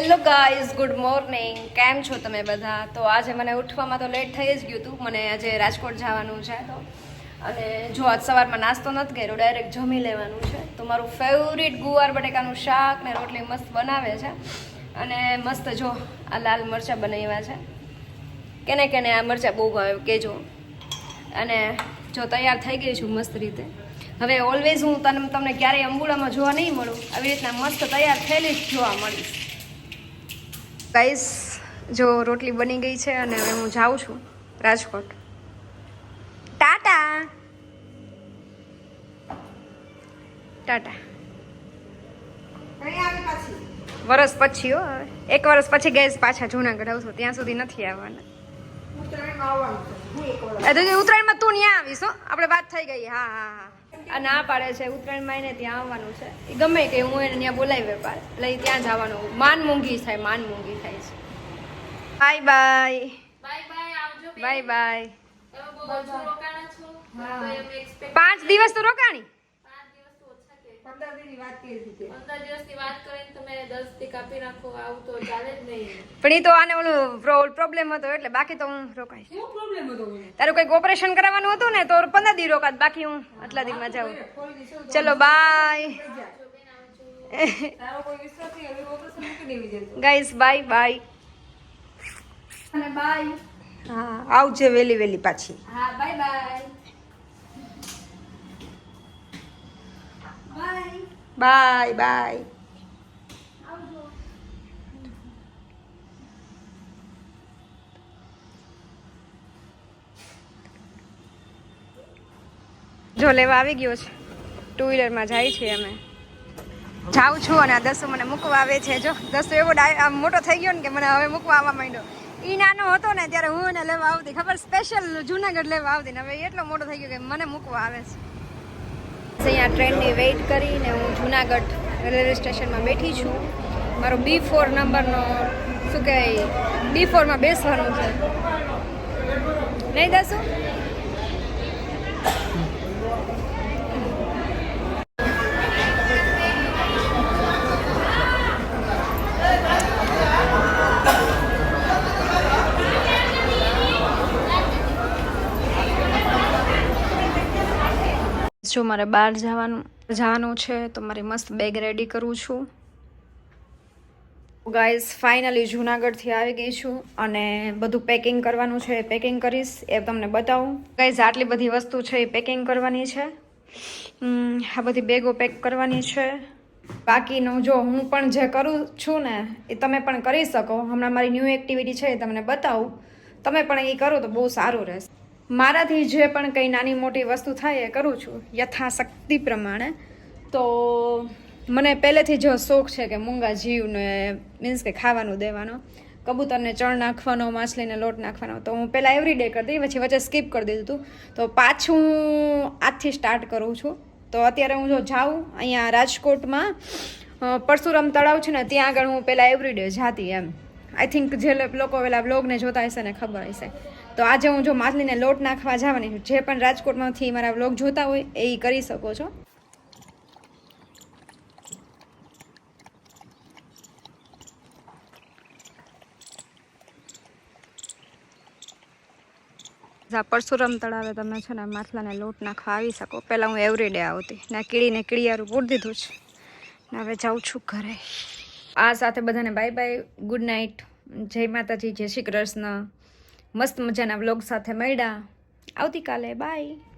Hello guys, good morning. કેમ છો તમે બધા? તો આજે મને ઉઠવામાં તો લેટ થઈ જ ગયું હતું. મને આજે રાજકોટ જવાનું છે તો અને જો આજ સવારમાં નાસ્તો નથી કર્યો, ડાયરેક્ટ જમી લેવાનું છે. તો મારું ફેવરિટ ગુવાર બટેકાનું શાક ને રોટલી મસ્ત બનાવે છે અને મસ્ત જો આ લાલ મરચાં બનાવ્યા છે. કેને કેને આ મરચાં બહુ ભાવે કહેજો. અને જો તૈયાર થઈ ગઈ છું મસ્ત રીતે. હવે ઓલવેઝ હું તમને ક્યારેય અંબુડામાં જોવા નહીં મળું, આવી રીતના મસ્ત તૈયાર થયેલી જ જોવા મળીશ. ગાઈસ, જો રોટલી બની ગઈ છે અને હવે હું જાઉં છું રાજકોટ. ટાટા ટાટા. વરસ પછી હો, હવે 1 વર્ષ પછી ગેસ પાછા જુનાગઢ આવશું. ત્યાં સુધી નથી આવવાના. ઉત્તરાયણમાં તું ત્યાં આવીશ હો, આપણે વાત થઈ ગઈ. હા હા હા. આ ના પાડે છે ઉત્તરાયણમાં એને ત્યાં આવવાનું છે. એ ગમે કે હું એને ત્યાં બોલાવી વેપાર એટલે ત્યાં જવાનું. માન મૂંગી થાય, માન મૂંગી થાય છે. Bye bye bye bye. 5 દિવસ તો રોકાણી. 15 દિવસની વાત કરીને તમે 10 થી કાપી નાખો, આવું તો ચાલે જ નહીં. પણ એ તો આને ઓલું પ્રોબ્લેમ હતો એટલે, બાકી તો હું રોકાઈશ. શું પ્રોબ્લેમ હતો? તારું કંઈક ઓપરેશન કરાવવાનું હતું ને તો 15 દી રોકાત, બાકી હું આટલા દીમાં જાઉં. ચલો બાય ગાઈસ, બાય બાય અને બાય. હા, આવજે વેલી વેલી પાછી. હા, bye bye bye bye bye. જો લેવા આવી ગયો છે. 2 વ્હીલરમાં જાય છે. અમે જાઉં છું અને આ દસો મને મૂકવા આવે છે. જો દસો એવો આમ મોટો થઈ ગયો ને કે મને હવે મૂકવા આવવા માંડ્યો. એ નાનો હતો ને ત્યારે હું એને લેવા આવતી, ખબર, સ્પેશિયલ જુનાગઢ લેવા આવતી ને હવે એટલો મોટો થઈ ગયો કે મને મૂકવા આવે છે. અહીંયા ટ્રેનની વેઇટ કરીને હું જુનાગઢ રેલવે સ્ટેશનમાં બેઠી છું. મારો B4 નંબરનો શું કહેવાય, B4માં બેસવાનું છે. નહીં દસો? જો મારે બહાર જવાનું છે તો મારી મસ્ત બેગ રેડી કરું છું. ગાઈઝ, ફાઇનલી જુનાગઢથી આવી ગઈ છું અને બધું પેકિંગ કરવાનું છે. પેકિંગ કરીશ એ તમને બતાવું. ગાઈઝ, આટલી બધી વસ્તુ છે એ પેકિંગ કરવાની છે. આ બધી બેગો પેક કરવાની છે. બાકીનું જો હું પણ જે કરું છું ને એ તમે પણ કરી શકો. હમણાં મારી ન્યૂ એક્ટિવિટી છે એ તમને બતાવું. તમે પણ એ કરો તો બહુ સારું રહેશે. મારાથી જે પણ કંઈ નાની મોટી વસ્તુ થાય એ કરું છું યથાશક્તિ પ્રમાણે. તો મને પહેલેથી જો શોખ છે કે મૂંગા જીવને મીન્સ કે ખાવાનું દેવાનો, કબૂતરને ચણ નાખવાનો, માછલીને લોટ નાખવાનો. તો હું પહેલાં એવરીડે કરતી, પછી વચ્ચે સ્કીપ કરી દીધું હતું. તો પાછું આજથી સ્ટાર્ટ કરું છું. તો અત્યારે હું જો જાઉં અહીંયા રાજકોટમાં પરશુરામ તળાવ છે ને ત્યાં આગળ હું પહેલાં એવરીડે જાતી એમ. આઈ થિંક જે લોકો પેલા બ્લોગને જોતા હશે ને ખબર હશે. તો આજે હું જો માછલીને લોટ નાખવા જવાની છું. જે પણ રાજકોટમાંથી મારા બ્લોગ જોતા હોય એ કરી શકો છો. પરશુરામ તળાવે તમે છે ને માછલાને લોટ નાખવા આવી શકો. પહેલાં હું એવરીડે આવતી ને કીડીને કીડિયારું પૂરી દીધું છે ને હવે જાઉં છું ઘરે. આ સાથે બધાને બાય બાય, ગુડ નાઇટ, જય માતાજી, જય શ્રી કૃષ્ણ. મસ્ત મજાના વ્લોગ સાથે મળ્યા આવતીકાલે. બાય.